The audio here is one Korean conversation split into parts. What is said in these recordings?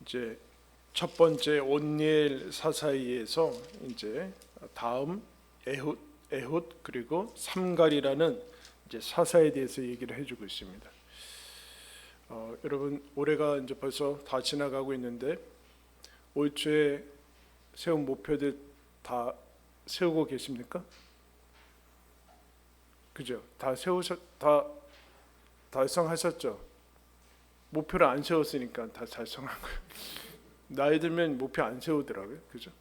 이제 첫 번째 온니엘 사사이에서 이제 다음 에훗 그리고 삼갈이라는 이제 사사에 대해서 얘기를 해주고 있습니다. 여러분 올해가 이제 벌써 다 지나가고 있는데 올 초에 세운 목표들 다 세우고 계십니까? 그죠? 다 달성하셨죠? 목표를 안 세웠으니까 다 달성한 거예요. 나이 들면 목표 안 세우더라고요. 그죠?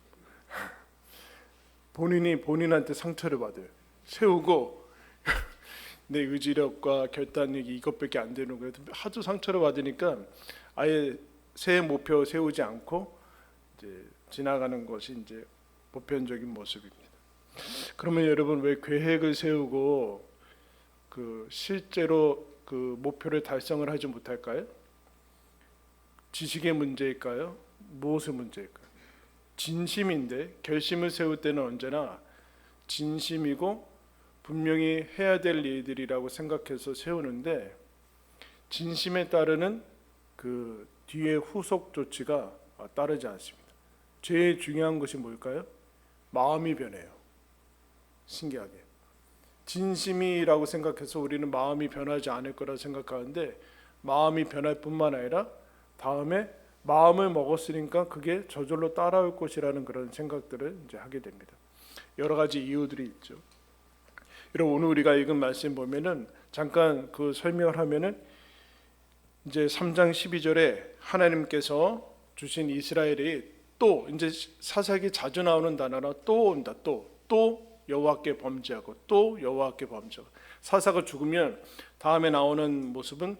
본인이 본인한테 상처를 받아요. 세우고 내 의지력과 결단력이 이것밖에 안 되는 거예요. 하도 상처를 받으니까 아예 새해 목표 세우지 않고 이제 지나가는 것이 이제 보편적인 모습입니다. 그러면 여러분 왜 계획을 세우고 실제로 그 목표를 달성을 하지 못할까요? 지식의 문제일까요? 무엇의 문제일까요? 진심인데 결심을 세울 때는 언제나 진심이고 분명히 해야 될 일들이라고 생각해서 세우는데 진심에 따르는 그 뒤에 후속 조치가 따르지 않습니다. 제일 중요한 것이 뭘까요? 마음이 변해요. 신기하게 진심이라고 생각해서 우리는 마음이 변하지 않을 거라 생각하는데 마음이 변할 뿐만 아니라 다음에 마음을 먹었으니까 그게 저절로 따라올 것이라는 그런 생각들을 이제 하게 됩니다. 여러 가지 이유들이 있죠. 여러분 오늘 우리가 읽은 말씀 보면은 잠깐 그 설명을 하면은 이제 3장 12절에 하나님께서 주신 이스라엘이 또 이제 사사기 자주 나오는 단어라 또 온다 또 여호와께 범죄하고 또 여호와께 범죄하고 사사가 죽으면 다음에 나오는 모습은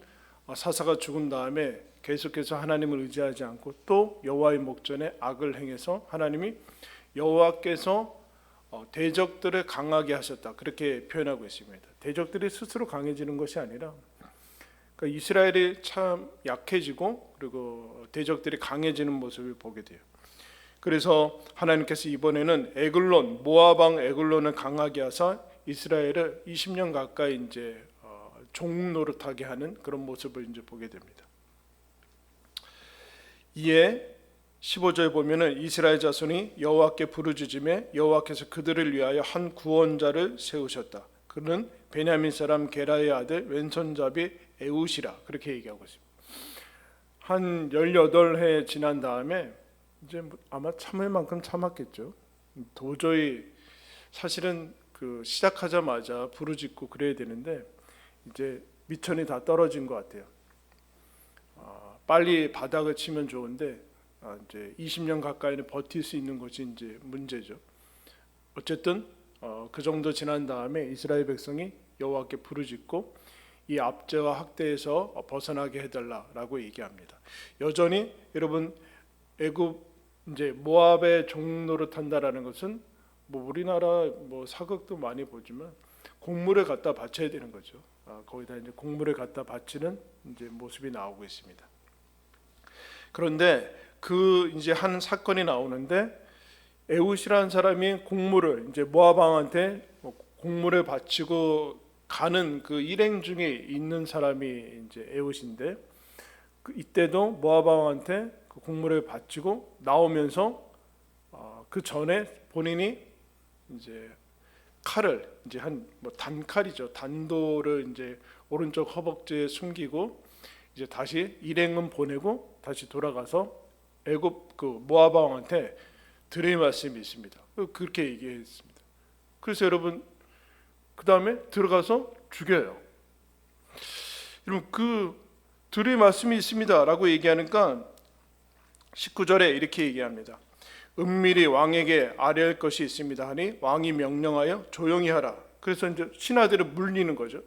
사사가 죽은 다음에 계속해서 하나님을 의지하지 않고 또 여호와의 목전에 악을 행해서 하나님이 여호와께서 대적들을 강하게 하셨다 그렇게 표현하고 있습니다. 대적들이 스스로 강해지는 것이 아니라 그러니까 이스라엘이 참 약해지고 그리고 대적들이 강해지는 모습을 보게 돼요. 그래서 하나님께서 이번에는 에글론 모압 왕 에글론을 강하게 하사 이스라엘을 20년 가까이 이제 종 노릇하게 하는 그런 모습을 이제 보게 됩니다. 이에 15절에 보면은 이스라엘 자손이 여호와께 부르짖으며 여호와께서 그들을 위하여 한 구원자를 세우셨다. 그는 베냐민 사람 게라의 아들 왼손잡이 에훗이라 그렇게 얘기하고 있습니다. 한 18해 지난 다음에 이제 아마 참을 만큼 참았겠죠. 도저히 사실은 그 시작하자마자 부르짖고 그래야 되는데 이제 미천이 다 떨어진 것 같아요. 빨리 바닥을 치면 좋은데 이제 20년 가까이는 버틸 수 있는 것이 이제 문제죠. 어쨌든 그 정도 지난 다음에 이스라엘 백성이 여호와께 부르짖고 이 압제와 학대에서 벗어나게 해달라라고 얘기합니다. 여전히 여러분 애굽 이제 모압의 종 노릇한다라는 것은 뭐 우리나라 뭐 사극도 많이 보지만 곡물을 갖다 바쳐야 되는 거죠. 거기다 이제 곡물을 갖다 바치는 이제 모습이 나오고 있습니다. 그런데 그 이제 한 사건이 나오는데 에훗이라는 사람이 곡물을 이제 모압 왕한테 곡물을 바치고 가는 그 일행 중에 있는 사람이 이제 에훗인데 이때도 모압 왕한테 그 곡물을 바치고 나오면서 그 전에 본인이 이제 칼을 이제 한 뭐 단칼이죠. 단도를 이제 오른쪽 허벅지에 숨기고 이제 다시 일행은 보내고 다시 돌아가서 애굽 그 모압 왕한테 드릴 말씀이 있습니다. 그렇게 얘기했습니다. 그래서 여러분 그 다음에 들어가서 죽여요. 여러분 그 드릴 말씀이 있습니다라고 얘기하니까 19절에 이렇게 얘기합니다. 은밀히 왕에게 아뢰할 것이 있습니다 하니 왕이 명령하여 조용히 하라. 그래서 이제 신하들을 물리는 거죠.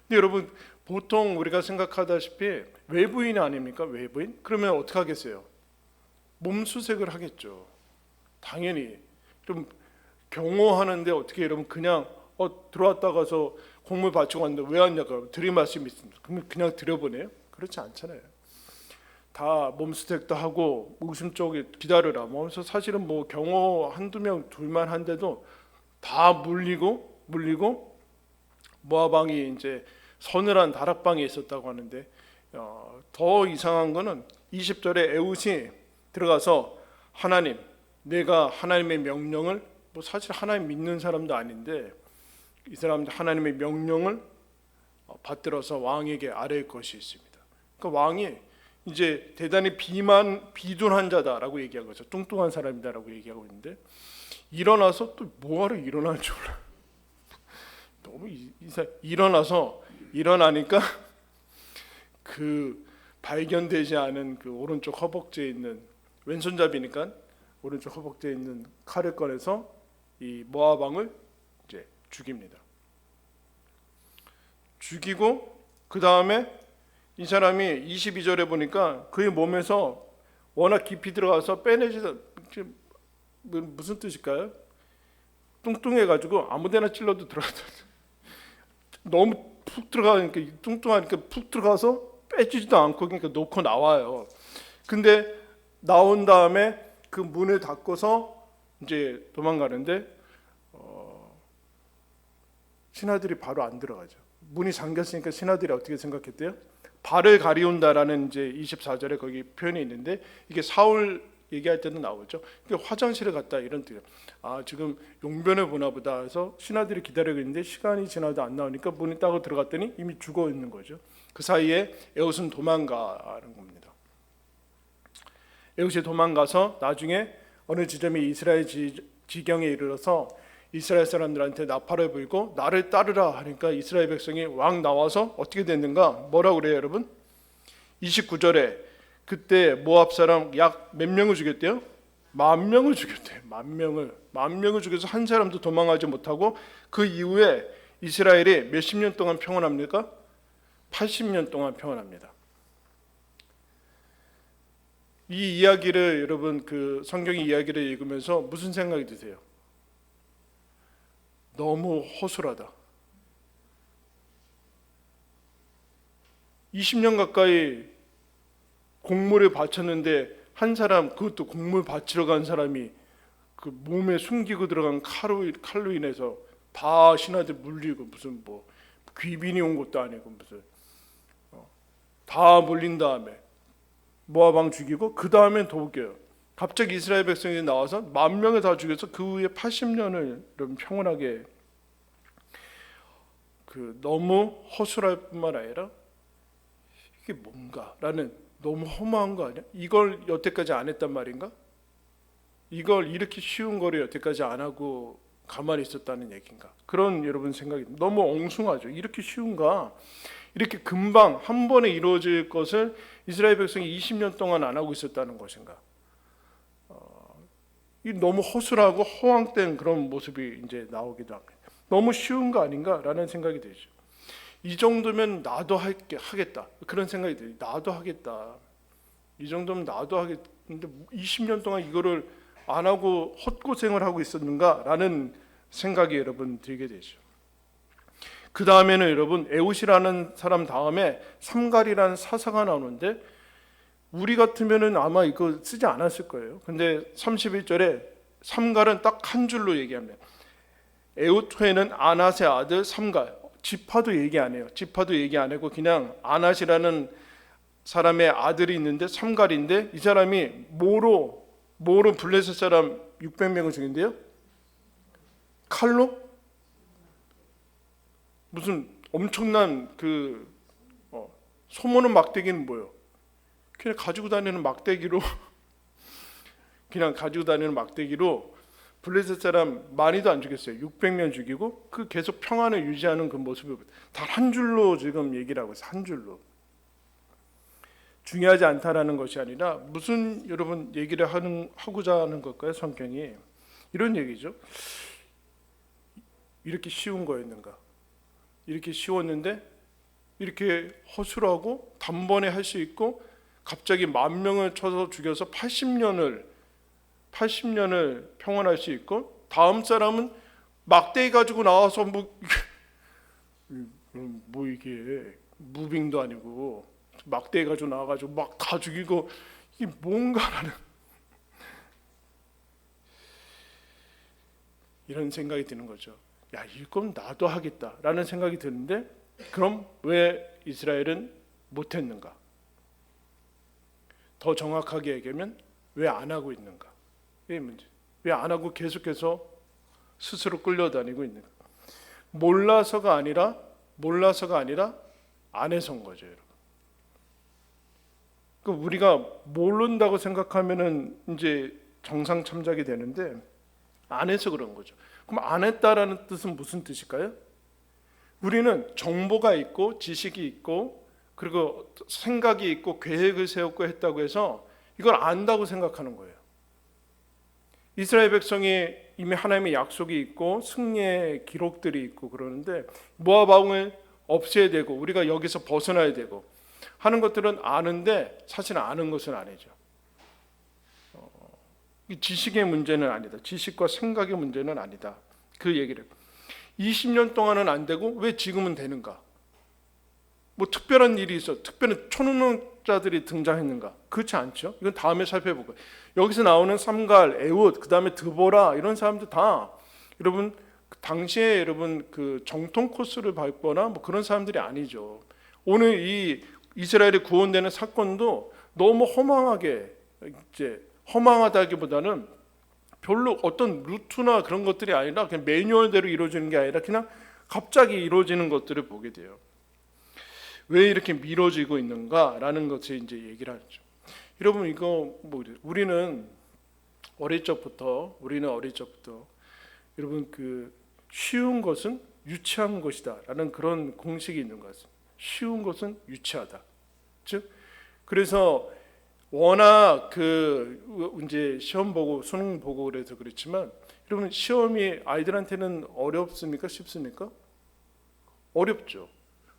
근데 여러분 보통 우리가 생각하다시피 외부인 아닙니까? 외부인? 그러면 어떻게 하겠어요? 몸수색을 하겠죠. 당연히. 좀 경호하는데 어떻게 여러분 그냥 들어왔다 가서 곡물 바치고 왔는데 왜 왔냐? 드릴 말씀이 있습니다. 그러면 그냥 들여보내요? 그렇지 않잖아요. 다 몸수색도 하고 웃음 쪽에 기다려라. 그래서 사실은 뭐 경호 한두 명 둘만 한데도 다 물리고 모압 왕이 이제 서늘한 다락방에 있었다고 하는데 더 이상한 거는 20절에 에훗이 들어가서 하나님, 내가 하나님의 명령을, 뭐 사실 하나님 믿는 사람도 아닌데 이 사람들 하나님의 명령을 받들어서 왕에게 아뢰을 것이 있습니다. 그러니까 왕이 이제 대단히 비둔한 자다라고 얘기하고 있어요. 뚱뚱한 사람이다라고 얘기하고 있는데 일어나서 또 뭐하러 일어나는 줄 몰라. 너무 일어나니까 그 발견되지 않은 그 오른쪽 허벅지에 있는, 왼손잡이니까 오른쪽 허벅지에 있는 칼을 꺼내서 이 모압 왕을 이제 죽입니다. 죽이고 그 다음에 이 사람이 22절에 보니까 그의 몸에서 워낙 깊이 들어가서 빼내지도, 무슨 뜻일까요? 뚱뚱해가지고 아무데나 찔러도 들어가다. 너무 푹 들어가니까, 뚱뚱하니까 푹 들어가서 빼지지도 않고 그러니까 놓고 나와요. 근데 나온 다음에 그 문을 닫고서 이제 도망가는데 신하들이 바로 안 들어가죠. 문이 잠겼으니까 신하들이 어떻게 생각했대요? 발을 가리운다라는 이제 24절에 거기 표현이 있는데 이게 사울 얘기할 때도 나오죠. 화장실에 갔다 이런 뜻이에요. 아, 지금 용변을 보나 보다 해서 신하들이 기다리고 있는데 시간이 지나도 안 나오니까 문이 따고 들어갔더니 이미 죽어 있는 거죠. 그 사이에 에훗은 도망가는 겁니다. 에훗이 도망가서 나중에 어느 지점에 이스라엘 지경에 이르러서 이스라엘 사람들한테 나팔을 불고 나를 따르라 하니까 이스라엘 백성이 왕 나와서 어떻게 됐는가? 뭐라고 그래요, 여러분? 29절에 그때 모압 사람 약 몇 명을 죽였대요? 10,000명을 죽였대요. 10,000명을 죽여서 한 사람도 도망가지 못하고 그 이후에 이스라엘이 몇십 년 동안 평안합니까? 80년 동안 평안합니다. 이 이야기를 여러분 그 성경의 이야기를 읽으면서 무슨 생각이 드세요? 너무 허술하다. 20년 가까이 곡물을 바쳤는데 한 사람, 그것도 곡물 바치러 간 사람이 그 몸에 숨기고 들어간 칼로 인해서 다 신하들 물리고 무슨 뭐 귀빈이 온 것도 아니고 무슨 다 물린 다음에 모압 왕 죽이고 그 다음엔 더 웃겨요. 갑자기 이스라엘 백성이 나와서 10,000명을 다 죽여서 그 후에 80년을 평온하게, 그 너무 허술할 뿐만 아니라 이게 뭔가라는, 너무 허무한 거 아니야? 이걸 여태까지 안 했단 말인가? 이걸 이렇게 쉬운 거를 여태까지 안 하고 가만히 있었다는 얘기인가? 그런 여러분 생각이 너무 엉숭하죠. 이렇게 쉬운가? 이렇게 금방 한 번에 이루어질 것을 이스라엘 백성이 20년 동안 안 하고 있었다는 것인가? 이 너무 허술하고 허황된 그런 모습이 이제 나오기도 합니다. 너무 쉬운 거 아닌가라는 생각이 들죠. 이 정도면 나도 하겠다 그런 생각이 들어요. 나도 하겠다. 이 정도면 나도 하겠다. 근데 20년 동안 이거를 안 하고 헛고생을 하고 있었는가라는 생각이 여러분 들게 되죠. 그 다음에는 여러분 에훗이라는 사람 다음에 삼갈이라는 사사가 나오는데 우리 같으면은 아마 이거 쓰지 않았을 거예요. 근데 31절에 삼갈은 딱 한 줄로 얘기합니다. 에훗 후에는 아낫의 아들 삼갈. 지파도 얘기 안 해요. 지파도 얘기 안 하고 그냥 아낫이라는 사람의 아들이 있는데 삼갈인데 이 사람이 뭐로 블레셋 사람 600명을 죽인대요? 칼로? 무슨 엄청난 그 소모는 막대기는 뭐예요? 그냥 가지고 다니는 막대기로 블레셋 사람 많이도 안 죽였어요. 600명 죽이고 그 계속 평안을 유지하는 그 모습을 단 한 줄로 지금 얘기를 하고 있어요. 한 줄로. 중요하지 않다라는 것이 아니라 무슨 여러분 얘기를 하고자 하는 걸까요? 성경이 이런 얘기죠. 이렇게 쉬운 거였는가? 이렇게 쉬웠는데 이렇게 허술하고 단번에 할 수 있고 갑자기 10,000명을 쳐서 죽여서 80년을 평안할 수 있고 다음 사람은 막대기 가지고 나와서 뭐 이게 무빙도 아니고 막대기 가지고 나와가지고 막 다 죽이고 이게 뭔가라는 이런 생각이 드는 거죠. 야, 이건 나도 하겠다라는 생각이 드는데 그럼 왜 이스라엘은 못했는가? 더 정확하게 얘기하면 왜 안 하고 있는가? 이게 문제. 왜 안 하고 계속해서 스스로 끌려다니고 있는가? 몰라서가 아니라 안 해서인 거죠, 여러분. 그 우리가 모른다고 생각하면은 이제 정상 참작이 되는데 안 해서 그런 거죠. 그럼 안 했다라는 뜻은 무슨 뜻일까요? 우리는 정보가 있고 지식이 있고 그리고 생각이 있고 계획을 세웠고 했다고 해서 이걸 안다고 생각하는 거예요. 이스라엘 백성이 이미 하나님의 약속이 있고 승리의 기록들이 있고 그러는데 모압 왕을 없애야 되고 우리가 여기서 벗어나야 되고 하는 것들은 아는데 사실 아는 것은 아니죠. 지식의 문제는 아니다. 지식과 생각의 문제는 아니다. 그 얘기를 20년 동안은 안 되고 왜 지금은 되는가? 뭐 특별한 일이 있어, 특별한 초능력자들이 등장했는가? 그렇지 않죠. 이건 다음에 살펴볼 거예요. 여기서 나오는 삼갈, 에훗, 그 다음에 드보라 이런 사람들 다 여러분 당시에 여러분 그 정통 코스를 밟거나 뭐 그런 사람들이 아니죠. 오늘 이 이스라엘이 구원되는 사건도 너무 허망하게 이제 허망하다기보다는 별로 어떤 루트나 그런 것들이 아니라 그냥 매뉴얼대로 이루어지는 게 아니라 그냥 갑자기 이루어지는 것들을 보게 돼요. 왜 이렇게 미뤄지고 있는가라는 것을 이제 얘기를 하죠. 여러분 이거 뭐 우리는 어릴 적부터 여러분 그 쉬운 것은 유치한 것이다라는 그런 공식이 있는 것 같습니다. 쉬운 것은 유치하다. 즉 그래서 워낙 그 이제 시험 보고 수능 보고 그래서 그렇지만 여러분 시험이 아이들한테는 어렵습니까? 쉽습니까? 어렵죠.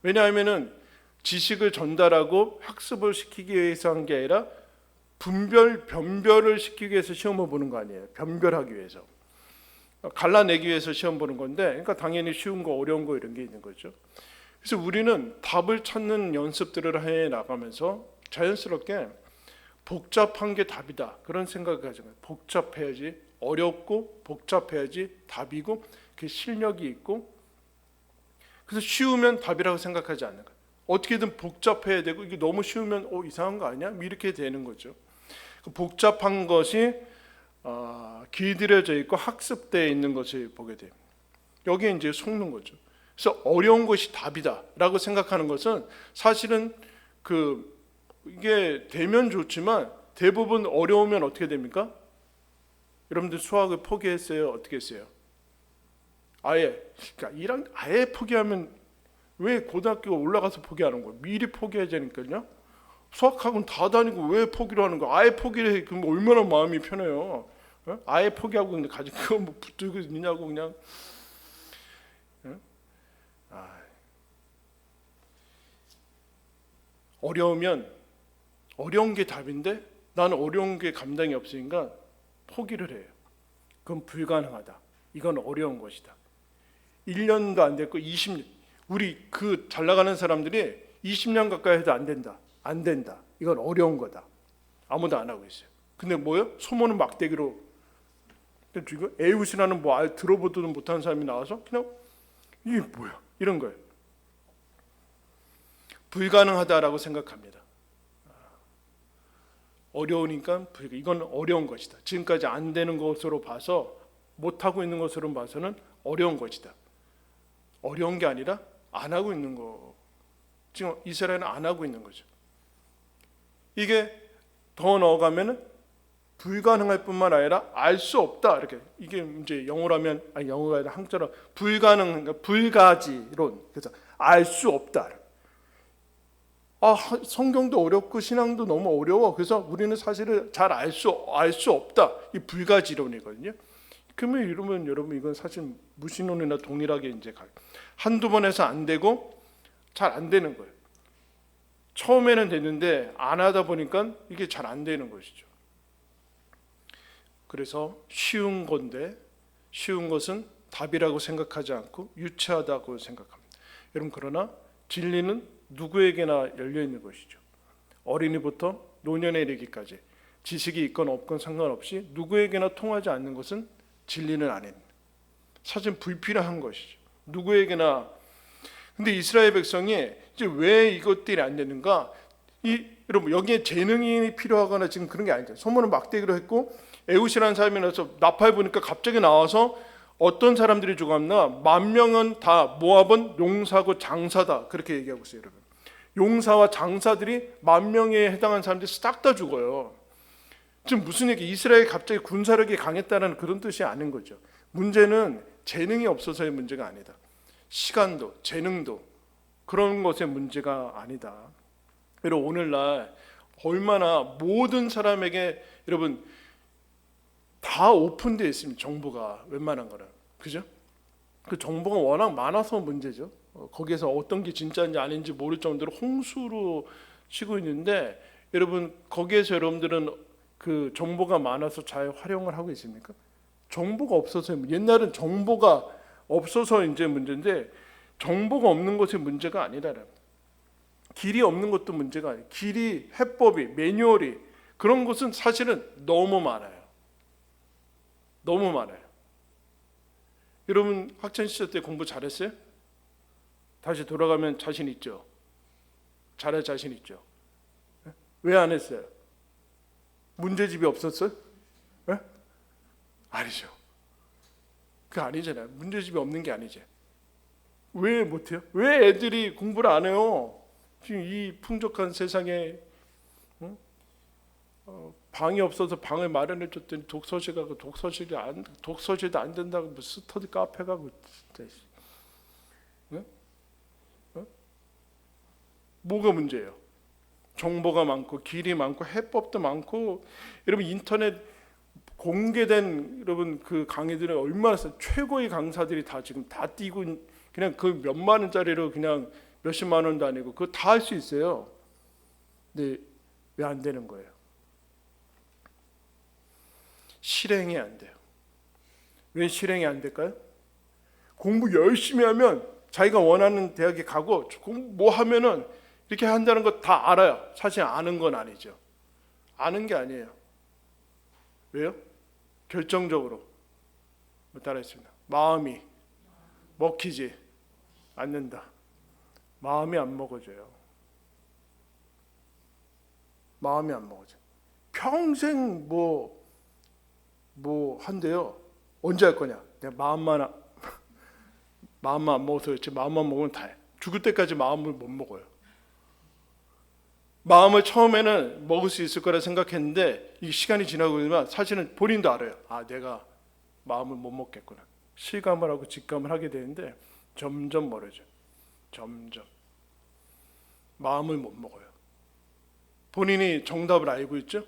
왜냐하면은 지식을 전달하고 학습을 시키기 위해서 한 게 아니라 변별을 시키기 위해서 시험을 보는 거 아니에요. 변별하기 위해서. 갈라내기 위해서 시험 보는 건데 그러니까 당연히 쉬운 거 어려운 거 이런 게 있는 거죠. 그래서 우리는 답을 찾는 연습들을 해 나가면서 자연스럽게 복잡한 게 답이다 그런 생각을 가지고 복잡해야지 어렵고 복잡해야지 답이고 그 실력이 있고 그래서 쉬우면 답이라고 생각하지 않는 거예요. 어떻게든 복잡해야 되고 이게 너무 쉬우면 이상한 거 아니야? 이렇게 되는 거죠. 복잡한 것이 길들여져 있고 학습되어 있는 것을 보게 돼요. 여기에 이제 속는 거죠. 그래서 어려운 것이 답이다라고 생각하는 것은 사실은 이게 되면 좋지만 대부분 어려우면 어떻게 됩니까? 여러분들 수학을 포기했어요? 어떻게 했어요? 그러니까 아예 포기하면 왜 고등학교 올라가서 포기하는 거예요? 미리 포기해야 되니까요. 수학학원 다 다니고 왜 포기를 하는 거예요? 아예 포기를 해. 그럼 얼마나 마음이 편해요. 아예 포기하고 그냥 가지고 그거 뭐 붙들고 있냐고 그냥. 어려우면 어려운 게 답인데 나는 어려운 게 감당이 없으니까 포기를 해요. 그건 불가능하다. 이건 어려운 것이다. 1년도 안 됐고 20년. 우리 그 잘 나가는 사람들이 20년 가까이 해도 안 된다. 이건 어려운 거다. 아무도 안 하고 있어요. 근데 뭐요? 소문은 막대기로. 지금 에웃이라는 뭐 들어보지도 못하는 사람이 나와서 그냥 이게 뭐야? 이런 거예요. 불가능하다라고 생각합니다. 어려우니까 이건 어려운 것이다. 지금까지 안 되는 것으로 봐서 못하고 있는 것으로 봐서는 어려운 것이다. 어려운 게 아니라 안 하고 있는 거. 지금 이스라엘은 안 하고 있는 거죠. 이게 더 넣어가면은 불가능할 뿐만 아니라 알 수 없다. 이렇게 이게 이제 영어라면 영어가 아니라 한자로 그러니까 불가지론. 그래서 알 수 없다. 성경도 어렵고 신앙도 너무 어려워. 그래서 우리는 사실을 잘 알 수 없다. 이 불가지론이거든요. 그러면 이러면 여러분 이건 사실 무신론이나 동일하게 이제 한두 번 해서 안 되고 잘 안 되는 거예요. 처음에는 됐는데 안 하다 보니까 이게 잘 안 되는 것이죠. 그래서 쉬운 건데 쉬운 것은 답이라고 생각하지 않고 유치하다고 생각합니다. 여러분 그러나 진리는 누구에게나 열려 있는 것이죠. 어린이부터 노년에 이르기까지 지식이 있건 없건 상관없이 누구에게나 통하지 않는 것은 진리는 아닙니다. 사실 불필요한 것이죠. 누구에게나. 근데 이스라엘 백성이 이제 왜 이것들이 안 되는가? 여러분 여기에 재능이 필요하거나 지금 그런 게 아니죠. 소문은 막대기로 했고 에웃이라는 사람이 나서 나팔 보니까 갑자기 나와서 어떤 사람들이 죽었나? 10,000명은 다 모압은 용사고 장사다 그렇게 얘기하고 있어요. 여러분 용사와 장사들이 10,000명에 해당하는 사람들이 싹 다 죽어요. 지금 무슨 얘기? 이스라엘이 갑자기 군사력이 강했다는 그런 뜻이 아닌 거죠. 문제는 재능이 없어서의 문제가 아니다. 시간도 재능도 그런 것의 문제가 아니다. 여러분 오늘날 얼마나 모든 사람에게 여러분 다 오픈되어 있습니다. 정보가 웬만한 거는 그죠? 그 정보가 워낙 많아서 문제죠. 거기에서 어떤 게 진짜인지 아닌지 모를 정도로 홍수로 치고 있는데 여러분 거기에서 여러분들은 그 정보가 많아서 잘 활용을 하고 있습니까? 정보가 없어서 옛날은 정보가 없어서 이제 문제인데 정보가 없는 것이 문제가 아니라는 길이 없는 것도 문제가 아니에요. 길이 해법이 매뉴얼이 그런 것은 사실은 너무 많아요. 너무 많아요. 여러분 학창 시절 때 공부 잘했어요? 다시 돌아가면 자신 있죠? 잘할 자신 있죠? 왜 안 했어요? 문제집이 없었어요? 네? 아니죠. 그게 아니잖아요. 문제집이 없는 게 아니지. 왜 못해요? 왜 애들이 공부를 안 해요? 지금 이 풍족한 세상에 방이 없어서 방을 마련해 줬더니 독서실 가고 독서실도 안 된다고 뭐 스터디 카페 가고 진짜. 네? 뭐가 문제예요? 정보가 많고 길이 많고 해법도 많고 여러분 인터넷 공개된 여러분 그 강의들은 얼마나 최고의 강사들이 다 지금 다 띄고 그냥 그 몇만 원짜리로 그냥 몇십만 원도 아니고 그거 다 할 수 있어요. 근데 왜 안 되는 거예요? 실행이 안 돼요. 왜 실행이 안 될까요? 공부 열심히 하면 자기가 원하는 대학에 가고 공부 뭐 하면은 이렇게 한다는 거 다 알아요. 사실 아는 건 아니죠. 아는 게 아니에요. 왜요? 결정적으로 따라했습니다. 마음이 먹히지 않는다. 마음이 안 먹어져요. 마음이 안 먹어져. 평생 뭐 한대요. 언제 할 거냐? 내가 마음만 안 먹어서 그렇지. 마음만 먹으면 다 해. 죽을 때까지 마음을 못 먹어요. 마음을 처음에는 먹을 수 있을 거라 생각했는데 이 시간이 지나고 보면 사실은 본인도 알아요. 아, 내가 마음을 못 먹겠구나. 실감을 하고 직감을 하게 되는데 점점 멀어져요. 점점 마음을 못 먹어요. 본인이 정답을 알고 있죠?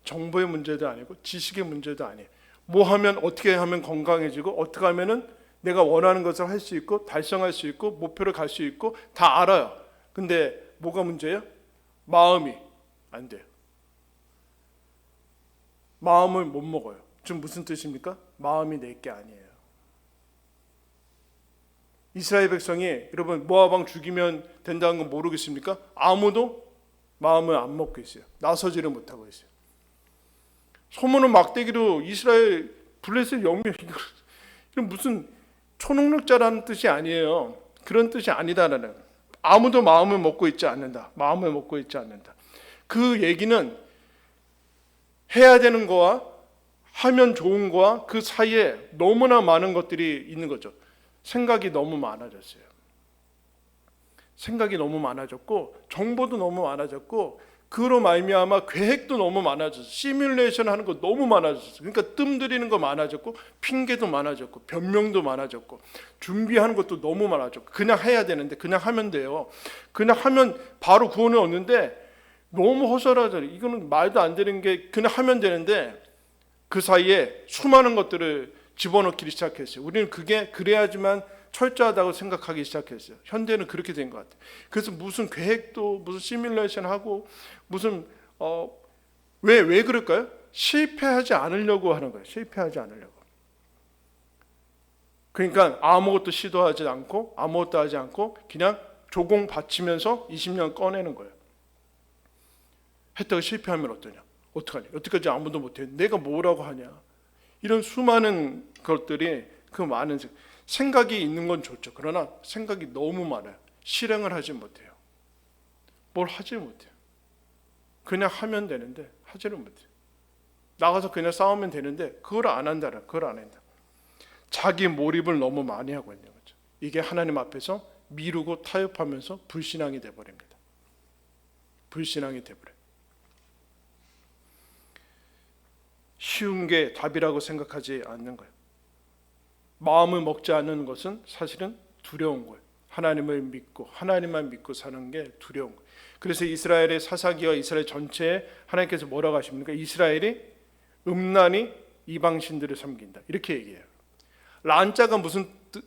정보의 문제도 아니고 지식의 문제도 아니에요. 뭐 하면 어떻게 하면 건강해지고 어떻게 하면은 내가 원하는 것을 할 수 있고 달성할 수 있고 목표를 갈 수 있고 다 알아요. 근데 뭐가 문제예요? 마음이 안 돼요. 마음을 못 먹어요. 지금 무슨 뜻입니까? 마음이 내 게 아니에요. 이스라엘 백성이 여러분 모압 왕 죽이면 된다는 건 모르겠습니까? 아무도 마음을 안 먹고 있어요. 나서지를 못하고 있어요. 소문은 막대기로 이스라엘 블레셋 영명 이건 무슨 초능력자라는 뜻이 아니에요. 그런 뜻이 아니다라는. 아무도 마음을 먹고 있지 않는다. 마음을 먹고 있지 않는다. 그 얘기는 해야 되는 거와 하면 좋은 거와 그 사이에 너무나 많은 것들이 있는 거죠. 생각이 너무 많아졌어요. 생각이 너무 많아졌고 정보도 너무 많아졌고 그로 말미암아 계획도 너무 많아졌어요. 시뮬레이션 하는 거 너무 많아졌어요. 그러니까 뜸들이는 거 많아졌고 핑계도 많아졌고 변명도 많아졌고 준비하는 것도 너무 많아졌고 그냥 해야 되는데 그냥 하면 돼요. 그냥 하면 바로 구원을 얻는데 너무 허술하잖아요. 이거는 말도 안 되는 게 그냥 하면 되는데 그 사이에 수많은 것들을 집어넣기 시작했어요. 우리는 그게 그래야지만 철저하다고 생각하기 시작했어요. 현대는 그렇게 된 것 같아요. 그래서 무슨 계획도 무슨 시뮬레이션 하고 무슨 왜 그럴까요? 실패하지 않으려고 하는 거예요. 실패하지 않으려고. 그러니까 아무것도 시도하지 않고 아무것도 하지 않고 그냥 조공 바치면서 20년 꺼내는 거예요. 했다가 실패하면 어떠냐? 어떡하냐? 여태까지 아무도 못해. 내가 뭐라고 하냐? 이런 수많은 것들이 그 많은 생각이 있는 건 좋죠. 그러나 생각이 너무 많아요. 실행을 하지 못해요. 뭘 하지 못해요. 그냥 하면 되는데 하지를 못해요. 나가서 그냥 싸우면 되는데 그걸 안 한다라. 그걸 안 한다. 자기 몰입을 너무 많이 하고 있는 거죠. 이게 하나님 앞에서 미루고 타협하면서 불신앙이 돼버립니다. 불신앙이 돼버려요. 쉬운 게 답이라고 생각하지 않는 거예요. 마음을 먹지 않는 것은 사실은 두려운 거예요. 하나님을 믿고 하나님만 믿고 사는 게 두려운 거예요. 그래서 이스라엘의 사사기와 이스라엘 전체에 하나님께서 뭐라고 하십니까? 이스라엘이 음란히 이방신들을 섬긴다. 이렇게 얘기해요. 란자가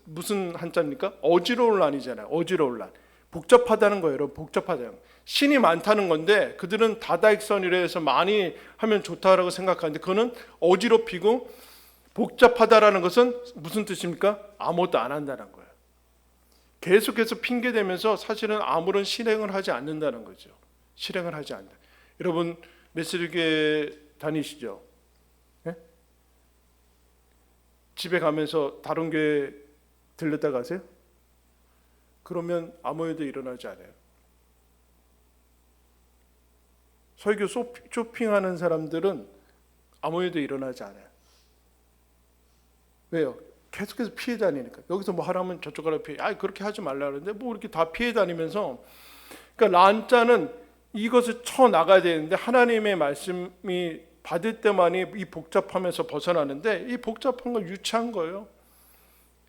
무슨 한자입니까? 어지러울 란이잖아요. 어지러울 란. 복잡하다는 거예요. 여러분, 복잡하다는 거예요. 신이 많다는 건데 그들은 다다익선이라 해서 많이 하면 좋다라고 생각하는데 그거는 어지럽히고 복잡하다라는 것은 무슨 뜻입니까? 아무것도 안 한다는 거예요. 계속해서 핑계대면서 사실은 아무런 실행을 하지 않는다는 거죠. 실행을 하지 않는다. 여러분 메시지교회 다니시죠? 네? 집에 가면서 다른 교회 들렸다 가세요? 그러면 아무 일도 일어나지 않아요. 설교 쇼핑하는 사람들은 아무 일도 일어나지 않아요. 왜요? 계속해서 피해 다니니까. 여기서 뭐 하라면 저쪽 가라 피해. 그렇게 하지 말라 그러는데 뭐 이렇게 다 피해 다니면서, 그러니까 란자는 이것을 쳐 나가야 되는데 하나님의 말씀이 받을 때만이 이 복잡하면서 벗어나는데 이 복잡한 건 유치한 거예요.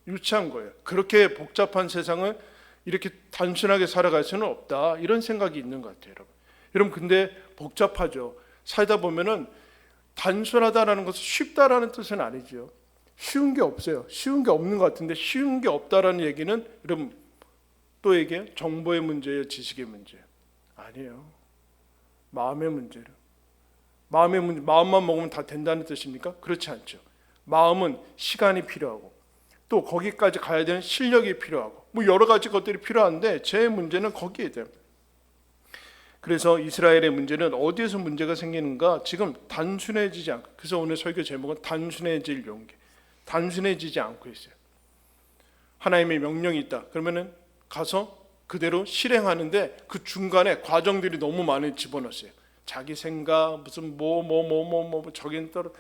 유치한 거예요. 그렇게 복잡한 세상을 이렇게 단순하게 살아갈 수는 없다. 이런 생각이 있는 것 같아요, 여러분. 여러분 근데 복잡하죠. 살다 보면은 단순하다라는 것은 쉽다라는 뜻은 아니죠. 쉬운 게 없어요. 쉬운 게 없는 것 같은데 쉬운 게 없다라는 얘기는 여러분 또 얘기해요. 정보의 문제예요, 지식의 문제예요? 아니에요. 마음의 문제예요. 마음의 문제, 마음만 먹으면 다 된다는 뜻입니까? 그렇지 않죠. 마음은 시간이 필요하고 또 거기까지 가야 되는 실력이 필요하고 뭐 여러 가지 것들이 필요한데 제 문제는 거기에 돼요. 그래서 이스라엘의 문제는 어디에서 문제가 생기는가? 지금 단순해지지 않고, 그래서 오늘 설교 제목은 단순해질 용기. 단순해지지 않고 있어요. 하나님의 명령이 있다. 그러면은 가서 그대로 실행하는데 그 중간에 과정들이 너무 많이 집어넣었어요. 자기 생각 무슨 뭐 저긴 따로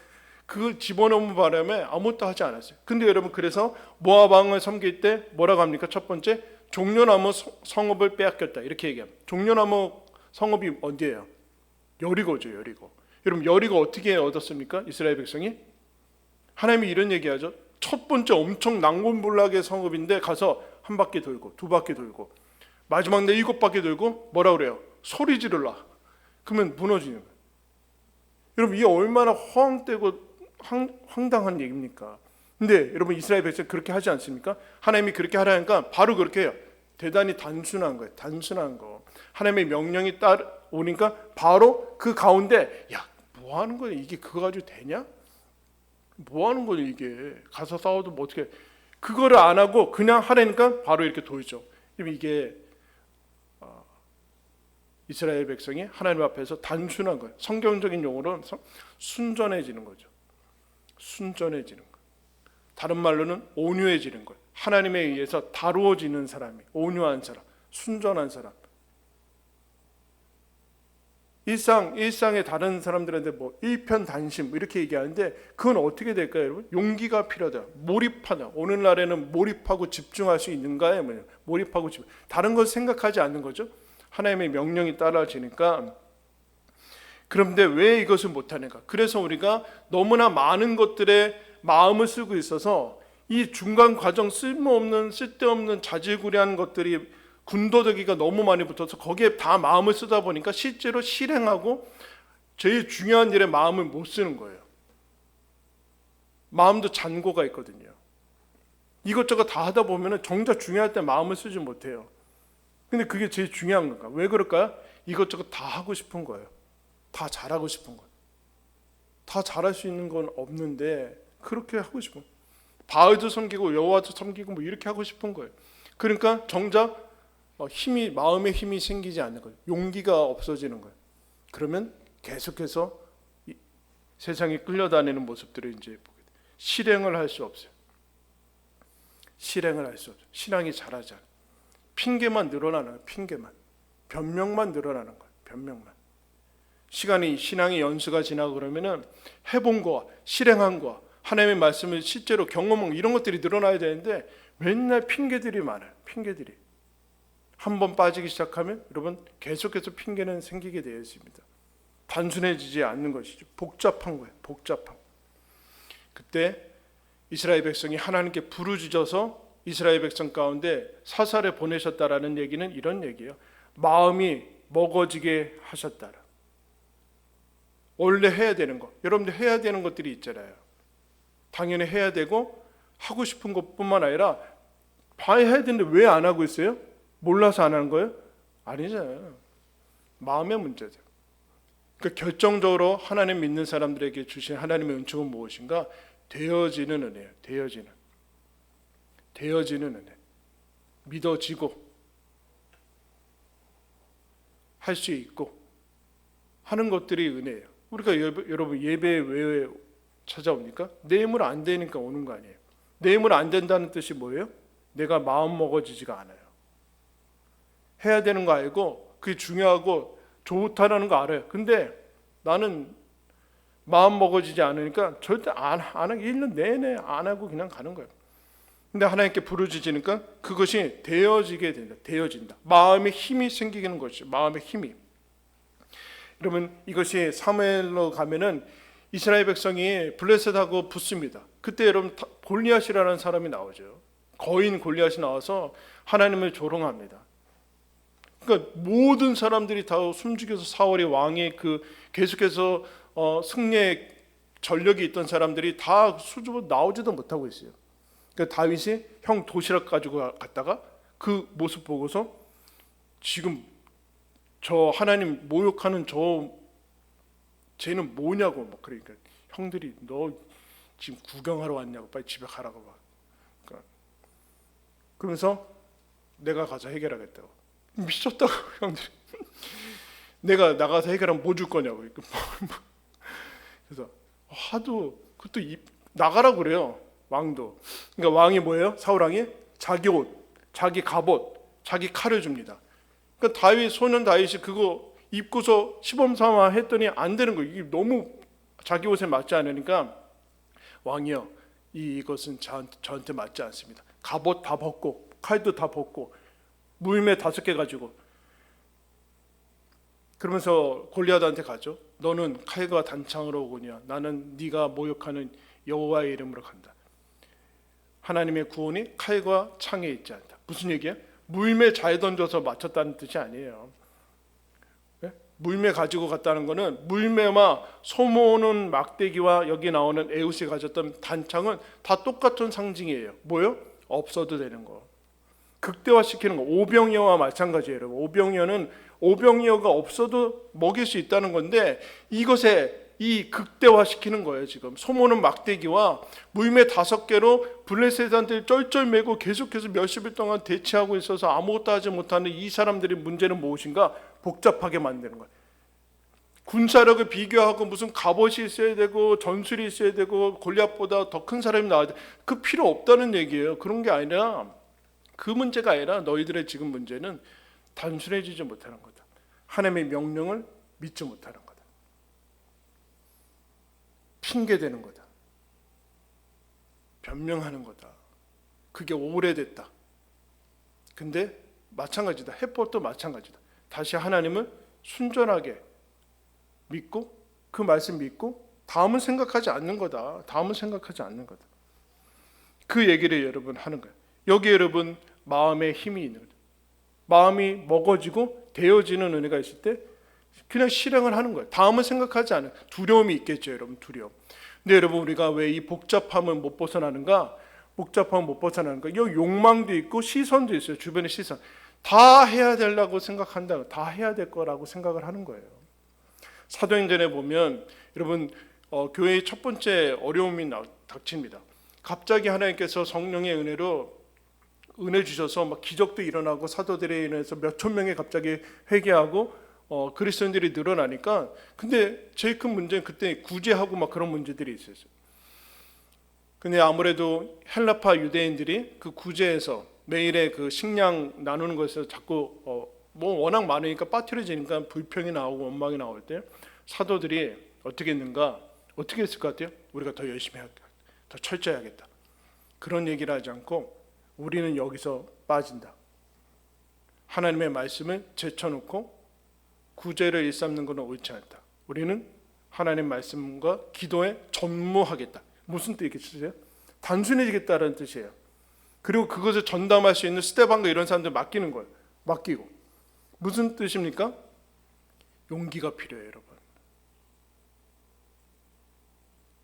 그걸 집어넣은 바람에 아무것도 하지 않았어요. 근데 여러분 그래서 모압 왕을 섬길 때 뭐라고 합니까? 첫 번째 종려나무 성읍을 빼앗겼다 이렇게 얘기합니다. 종려나무 성읍이 어디예요? 여리고죠. 여리고. 여러분 여리고 어떻게 얻었습니까? 이스라엘 백성이? 하나님이 이런 얘기하죠. 첫 번째 엄청 난공불락의 성읍인데 가서 한 바퀴 돌고 두 바퀴 돌고 마지막 내 7바퀴 돌고 뭐라 그래요? 소리 지르라. 그러면 무너지는 거예요. 여러분 이게 얼마나 허황되고 황당한 얘기입니까? 근데 여러분 이스라엘 백성 그렇게 하지 않습니까? 하나님이 그렇게 하라니까 바로 그렇게 해요. 대단히 단순한 거예요. 단순한 거. 하나님의 명령이 따라오니까 바로 그 가운데 야, 뭐 하는 거야? 이게 그거 가지고 되냐? 뭐 하는 거야 이게? 가서 싸워도 뭐 어떻게? 그거를 안 하고 그냥 하라니까 바로 이렇게 도이죠. 이게 이스라엘 백성이 하나님 앞에서 단순한 거예요. 성경적인 용어로는 순전해지는 거죠. 순전해지는 거. 다른 말로는 온유해지는 거예요. 하나님에 의해서 다루어지는 사람이, 온유한 사람, 순전한 사람. 일상의 다른 사람들한테 뭐 일편단심 이렇게 얘기하는데 그건 어떻게 될까요, 여러분? 용기가 필요하다. 몰입하다. 오늘날에는 몰입하고 집중할 수 있는가요? 뭐냐? 몰입하고 집중. 다른 걸 생각하지 않는 거죠. 하나님의 명령이 따라지니까. 그런데 왜 이것을 못하는가? 그래서 우리가 너무나 많은 것들에 마음을 쓰고 있어서 이 중간 과정 쓸데없는 자질구레한 것들이 군더더기가 너무 많이 붙어서 거기에 다 마음을 쓰다 보니까 실제로 실행하고 제일 중요한 일에 마음을 못 쓰는 거예요. 마음도 잔고가 있거든요. 이것저것 다 하다 보면 정작 중요할 때 마음을 쓰지 못해요. 근데 그게 제일 중요한 건가? 왜 그럴까요? 이것저것 다 하고 싶은 거예요. 다 잘하고 싶은 거예요. 다 잘할 수 있는 건 없는데 그렇게 하고 싶은 거예요. 바알도 섬기고 여호와도 섬기고 뭐 이렇게 하고 싶은 거예요. 그러니까 정작 마음의 힘이 생기지 않는 거예요. 용기가 없어지는 거예요. 그러면 계속해서 세상에 끌려다니는 모습들을 이제 보게 돼요. 실행을 할 수 없어요. 실행을 할 수 없어요. 신앙이 자라지 않아요. 핑계만 늘어나는 거예요. 핑계만. 변명만 늘어나는 거예요. 변명만. 시간이 신앙의 연수가 지나고 그러면은 해본 거와 실행한 거와 하나님의 말씀을 실제로 경험한 이런 것들이 늘어나야 되는데 맨날 핑계들이 많아요. 핑계들이. 한번 빠지기 시작하면 여러분 계속해서 핑계는 생기게 되어 있습니다. 단순해지지 않는 것이죠. 복잡한 거예요. 복잡한. 그때 이스라엘 백성이 하나님께 부르짖어서 이스라엘 백성 가운데 사살에 보내셨다라는 얘기는 이런 얘기예요. 마음이 먹어지게 하셨다라. 원래 해야 되는 거, 여러분들 해야 되는 것들이 있잖아요. 당연히 해야 되고 하고 싶은 것뿐만 아니라 봐야 해야 되는데 왜 안 하고 있어요? 몰라서 안 하는 거예요? 아니잖아요. 마음의 문제죠. 그러니까 결정적으로 하나님 믿는 사람들에게 주신 하나님의 은총은 무엇인가? 되어지는 은혜예요. 되어지는 은혜. 믿어지고 할 수 있고 하는 것들이 은혜예요. 우리가 여러분 예배 왜 찾아옵니까? 내 힘으로 안 되니까 오는 거 아니에요. 내 힘으로 안 된다는 뜻이 뭐예요? 내가 마음 먹어지지가 않아요. 해야 되는 거 알고 그게 중요하고 좋다라는 거 알아요. 근데 나는 마음 먹어지지 않으니까 절대 안 하고 1년 내내 안 하고 그냥 가는 거예요. 근데 하나님께 부르짖으니까 그것이 되어지게 된다. 되어진다. 마음의 힘이 생기는 것이죠. 마음의 힘이. 여러분 이것이 사무엘로 가면은 이스라엘 백성이 블레셋하고 붙습니다. 그때 여러분 골리앗이라는 사람이 나오죠. 거인 골리앗이 나와서 하나님을 조롱합니다. 그러니까 모든 사람들이 다 숨죽여서 사울이 왕의 그 계속해서 승리의 전력이 있던 사람들이 다 수줍어 나오지도 못하고 있어요. 그러니까 다윗이 형 도시락 가지고 갔다가 그 모습 보고서 지금 저 하나님 모욕하는 저 쟤는 뭐냐고 막 그러니까 형들이 너 지금 구경하러 왔냐고 빨리 집에 가라고 막. 그러면서 내가 가서 해결하겠다고. 미쳤다고 형들이. 내가 나가서 해결하면 뭐 줄 거냐고. 그래서 하도 그것도 나가라고 그래요. 왕도. 그러니까 왕이 뭐예요? 사울 왕이 자기 옷, 자기 갑옷, 자기 칼을 줍니다. 그러니까 다윗 소년 다윗이 그거 입고서 시범삼아 했더니 안 되는 거예요. 이게 너무 자기 옷에 맞지 않으니까 왕이요, 이것은 저한테 맞지 않습니다. 갑옷 다 벗고 칼도 다 벗고 물매 5개 가지고 그러면서 골리앗한테 가죠. 너는 칼과 단창으로 오거냐? 나는 네가 모욕하는 여호와의 이름으로 간다. 하나님의 구원이 칼과 창에 있지 않다. 무슨 얘기야? 물매 잘 던져서 맞췄다는 뜻이 아니에요. 물매 가지고 갔다는 거는 물매와 소모는 막대기와 여기 나오는 에웃이 가졌던 단창은 다 똑같은 상징이에요. 뭐요? 없어도 되는 거. 극대화시키는 거. 오병이어와 마찬가지예요. 여러분. 오병이어가 없어도 먹일 수 있다는 건데 이것에 이 극대화시키는 거예요. 지금 소모는 막대기와 물매 5개로 블레셋한테 쩔쩔매고 계속해서 몇십일 동안 대치하고 있어서 아무것도 하지 못하는 이 사람들의 문제는 무엇인가? 복잡하게 만드는 거예요. 군사력을 비교하고 무슨 갑옷이 있어야 되고 전술이 있어야 되고 골리앗보다 더 큰 사람이 나와야 돼. 그 필요 없다는 얘기예요. 그런 게 아니라 그 문제가 아니라 너희들의 지금 문제는 단순해지지 못하는 거다. 하나님의 명령을 믿지 못하는 거다. 핑계대는 거다. 변명하는 거다. 그게 오래됐다. 근데 마찬가지다. 해법도 마찬가지다. 다시 하나님을 순전하게 믿고 그 말씀 믿고 다음은 생각하지 않는 거다. 다음은 생각하지 않는 거다. 그 얘기를 여러분 하는 거예요. 여기 여러분 마음에 힘이 있는 거죠. 마음이 먹어지고 되어지는 은혜가 있을 때 그냥 실행을 하는 거예요. 다음은 생각하지 않아요. 두려움이 있겠죠, 여러분. 두려움. 근데 여러분 우리가 왜 이 복잡함을 못 벗어나는가? 복잡함을 못 벗어나는가? 여기 욕망도 있고 시선도 있어요. 주변의 시선. 다 해야 되려고 생각한다. 다 해야 될 거라고 생각을 하는 거예요. 사도행전에 보면 여러분 교회의 첫 번째 어려움이 닥칩니다. 갑자기 하나님께서 성령의 은혜로 은혜 주셔서 막 기적도 일어나고 사도들에 인해서 몇천 명이 갑자기 회개하고 그리스도인들이 늘어나니까 근데 제일 큰 문제는 그때 구제하고 막 그런 문제들이 있었어요. 근데 아무래도 헬라파 유대인들이 그 구제에서 매일의 그 식량 나누는 것에서 자꾸 뭐 워낙 많으니까 빠뜨려지니까 불평이 나오고 원망이 나올 때 사도들이 어떻게 했는가? 어떻게 했을 것 같아요? 우리가 더 열심히 해야겠다, 더 철저해야겠다, 그런 얘기를 하지 않고 우리는 여기서 빠진다. 하나님의 말씀을 제쳐놓고 구제를 일삼는 것은 옳지 않다. 우리는 하나님 말씀과 기도에 전무하겠다. 무슨 뜻이겠어요? 단순해지겠다는 뜻이에요. 그리고 그것을 전담할 수 있는 스테반과 이런 사람들 맡기는 거예요. 맡기고. 무슨 뜻입니까? 용기가 필요해요, 여러분.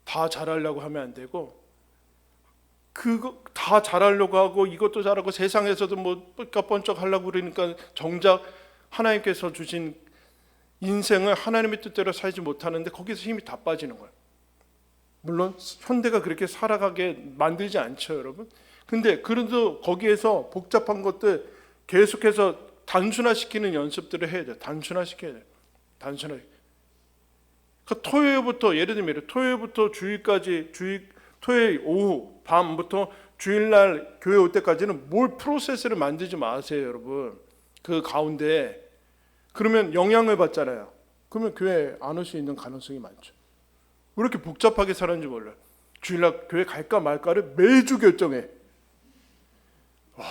다 잘하려고 하면 안 되고, 그거 다 잘하려고 하고 이것도 잘하고 세상에서도 뭐 삐까뻔쩍 하려고 그러니까 정작 하나님께서 주신 인생을 하나님의 뜻대로 살지 못하는데 거기서 힘이 다 빠지는 거예요. 물론 현대가 그렇게 살아가게 만들지 않죠, 여러분. 근데 그래도 거기에서 복잡한 것들 계속해서 단순화시키는 연습들을 해야 돼요. 단순화시켜야 돼요. 단순화. 그러니까 토요일부터, 예를 들면 토요일부터 주일까지, 토요일 오후 밤부터 주일날 교회 올 때까지는 뭘 프로세스를 만들지 마세요, 여러분. 그 가운데 그러면 영향을 받잖아요. 그러면 교회 안 올 수 있는 가능성이 많죠. 왜 이렇게 복잡하게 살았는지 몰라요. 주일날 교회 갈까 말까를 매주 결정해. 와,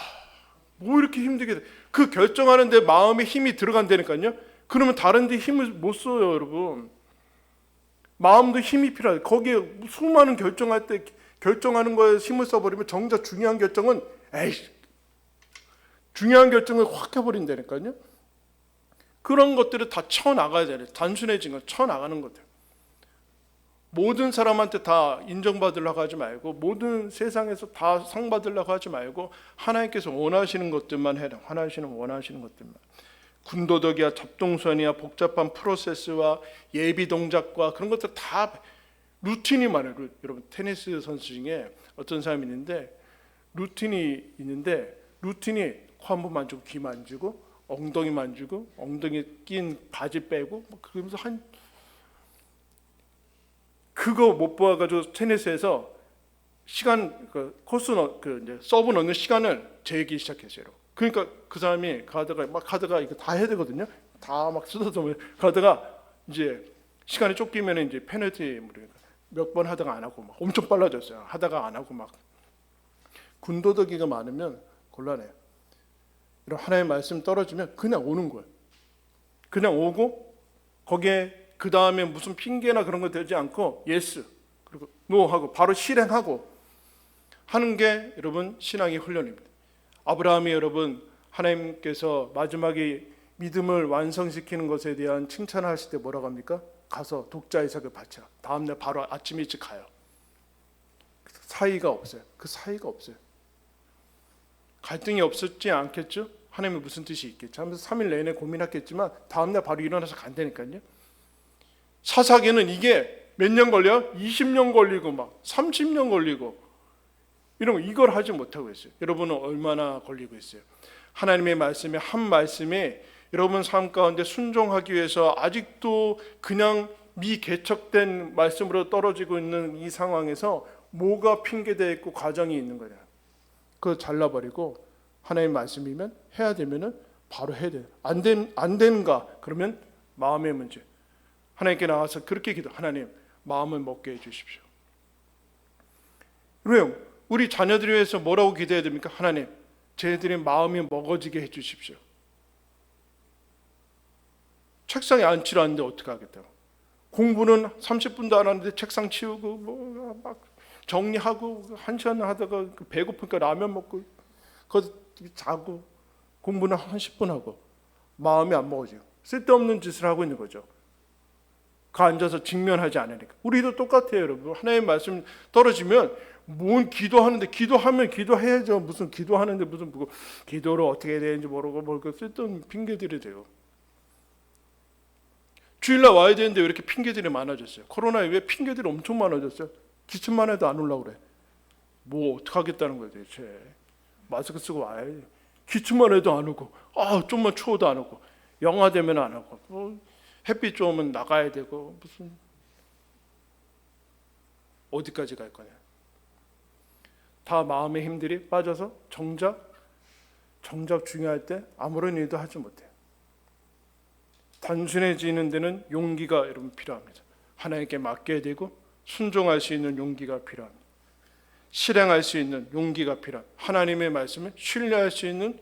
뭐 이렇게 힘들게 돼. 그 결정하는데 마음에 힘이 들어간다니까요. 그러면 다른 데 힘을 못 써요, 여러분. 마음도 힘이 필요해요. 거기에 수많은 결정할 때 결정하는 거에 힘을 써버리면 정작 중요한 결정은 중요한 결정을 확 해버린다니까요. 그런 것들을 다 쳐나가야 돼요. 단순해진 건 쳐나가는 것들. 모든 사람한테 다 인정받으려고 하지 말고, 모든 세상에서 다 상 받으려고 하지 말고, 하나님께서 원하시는 것들만 해라. 원하시는 것들만. 군도덕이야, 잡동선이야, 복잡한 프로세스와 예비 동작과 그런 것들 다 루틴이 많아요. 여러분, 테니스 선수 중에 어떤 사람이 있는데 루틴이 코 한 번 만지고, 귀 만지고, 엉덩이 만지고, 엉덩이 낀 바지 빼고, 그러면서 그거 못 봐가지고 테니스에서 시간 코스 이제 서브 넣는 시간을 재기 시작했어요. 그러니까 그 사람이 가다가 이거 다 해야 되거든요. 다 막 쓰다듬어 가다가 이제 시간이 쫓기면 이제 페널티 몇 번 하다가 안 하고 막 엄청 빨라졌어요. 하다가 안 하고 막 군더더기가 많으면 곤란해요. 이런 하나님의 말씀 떨어지면 그냥 오는 거예요. 그냥 오고 거기에 그 다음에 무슨 핑계나 그런 거 되지 않고 예스 그리고 노 하고 바로 실행하고 하는 게 여러분 신앙의 훈련입니다. 아브라함이 여러분 하나님께서 마지막에 믿음을 완성시키는 것에 대한 칭찬을 하실 때 뭐라고 합니까? 가서 독자 이삭을 바치라. 다음날 바로 아침 일찍 가요. 사이가 없어요. 그 사이가 없어요. 갈등이 없었지 않겠죠? 하나님의 무슨 뜻이 있겠죠? 하면서 3일 내내 고민했겠지만 다음날 바로 일어나서 간다니까요. 사사기는 이게 몇 년 걸려요? 20년 걸리고 막 30년 걸리고 이런 거 이걸 하지 못하고 있어요. 여러분은 얼마나 걸리고 있어요? 하나님의 말씀에 한 말씀에 여러분 삶 가운데 순종하기 위해서 아직도 그냥 미개척된 말씀으로 떨어지고 있는 이 상황에서 뭐가 핑계되어 있고 과정이 있는 거냐. 그거 잘라버리고 하나님의 말씀이면 해야 되면은 바로 해야 돼요. 안 되는가? 그러면 마음의 문제. 하나님께 나와서 그렇게 기도. 하나님 마음을 먹게 해주십시오. 왜요? 우리 자녀들을 위해서 뭐라고 기도해야 됩니까? 하나님 쟤들의 마음이 먹어지게 해주십시오. 책상에 앉지를 않는데 어떻게 하겠다고. 공부는 30분도 안 하는데 책상 치우고 막 정리하고 1시간 하다가 배고프니까 라면 먹고 거기서 자고 공부는 한 10분 하고 마음이 안 먹어져요. 쓸데없는 짓을 하고 있는 거죠. 그 앉아서 직면하지 않으니까. 우리도 똑같아요, 여러분. 하나님의 말씀 떨어지면 뭔 기도하는데 기도하면 기도해야죠. 무슨 기도하는데 무슨 기도를 어떻게 해야 되는지 모르고 쓸데없는 핑계들이 돼요. 주일날 와야 되는데 왜 이렇게 핑계들이 많아졌어요? 코로나에 왜 핑계들이 엄청 많아졌어요? 기침만 해도 안 올라오고 그래. 뭐 어떻게 하겠다는 거예요 대체. 마스크 쓰고 와야지. 기침만 해도 안 오고 좀만 추워도 안 오고 영하 되면 안 오고 햇빛 좋으면 나가야 되고 무슨 어디까지 갈 거냐. 다 마음의 힘들이 빠져서 정작 중요할 때 아무런 일도 하지 못해요. 단순해지는 데는 용기가 여러분 필요합니다. 하나님께 맡겨야 되고 순종할 수 있는 용기가 필요합니다. 실행할 수 있는 용기가 필요합니다. 하나님의 말씀을 신뢰할 수 있는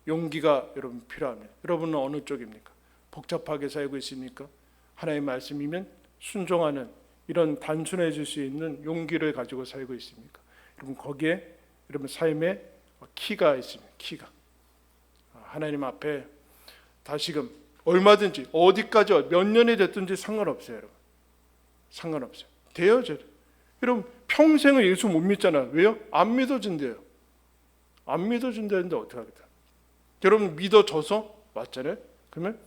용기가 여러분 필요합니다. 여러분은 어느 쪽입니까? 복잡하게 살고 있습니까? 하나님의 말씀이면 순종하는 이런 단순해질 수 있는 용기를 가지고 살고 있습니까? 여러분 거기에 여러분 삶의 키가 있습니다. 키가 하나님 앞에 다시금 얼마든지 어디까지 몇 년이 됐든지 상관없어요. 여러분 상관없어요. 되어져요. 여러분 평생을 예수 못 믿잖아요. 왜요? 안 믿어진대요. 안 믿어진다는데 어떡하겠다. 여러분 믿어져서 왔잖아요. 그러면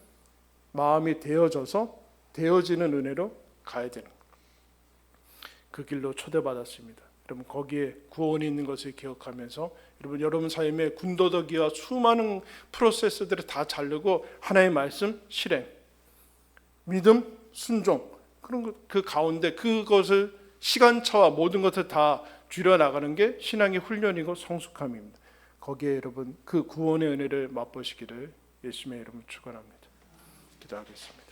마음이 되어져서 되어지는 은혜로 가야 되는 거예요. 그 길로 초대받았습니다. 여러분 거기에 구원이 있는 것을 기억하면서 여러분 삶의 군더더기와 수많은 프로세스들을 다 자르고 하나의 말씀 실행, 믿음, 순종 그런 것, 그 가운데 그것을 시간차와 모든 것을 다 줄여나가는 게 신앙의 훈련이고 성숙함입니다. 거기에 여러분 그 구원의 은혜를 맛보시기를 예수님의 이름으로 축원합니다. 기도하겠습니다.